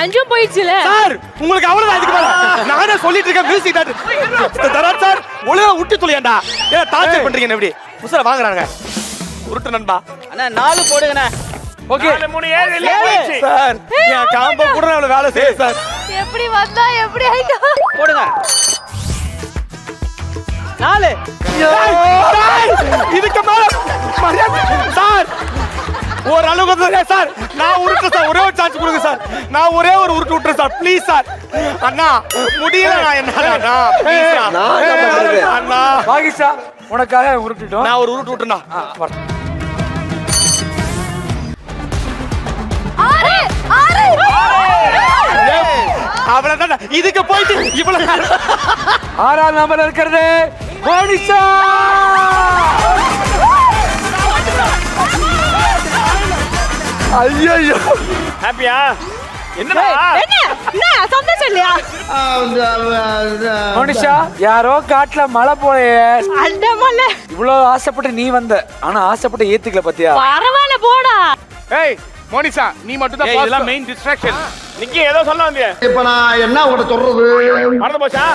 5 போயிடுச்சுல sir உங்களுக்கு அவ்வளவுதான் இதுக்கு மேல நானே சொல்லிட்டு இருக்கேன் மியூசிக் டாக்டர் தரான் சார் ஒழுங்கா விட்டு தொலையாண்டா ஏன் டார்ச்சர் பண்றீங்க என்ன இப்படி உசர வாங்குறாங்க உருட்டு நண்பா அண்ணா 4 போடுங்கண்ணா ஓகே 3 7 இல்ல சார் என் காம்போ கூட நான் வேலை செய்ய சார் எப்படி வந்தா எப்படி ஆயிட்டா போடுங்க 4 இதுக்கு மேல மரியாதை சார் ஒரு அளவுக்கு சார் நான் உருட்டு சார் ஒரே ஒரு சான்ஸ் கொடுங்க சார் நான் ஒரே ஒரு உருட்டு விட்டுறேன் சார் ப்ளீஸ் சார் அண்ணா முடியல நான் என்னால அண்ணா பாகிஷா உனக்காக உருட்டிட்டோம் நான் ஒரு உருட்டு விட்டுனா அவ்வளவுதான் இதுக்கு போயிட்டு இவ்வளவு 6ஆம் நம்பர் இருக்கிறது மோனிஷா ஐயோ ஹாப்பியா என்னடா என்ன சந்தோஷம் இல்லையா மோனிஷா யாரோ காட்டுல மழை போயே அண்டமல்ல இவ்வளவு ஆசைப்பட்டு நீ வந்த ஆனா ஆசைப்பட்டு ஏத்துக்கல பாத்தியா பரவாயில்ல போடா ஏய் மோனிஷா நீ மட்டும் தான் இதெல்லாம் மெயின் டிஸ்ட்ராக்ஷன் நிக்கி ஏதோ சொல்ல வந்தியே இப்ப நான் என்ன உங்கள்ட்ட சொல்றது மறந்து போச்சா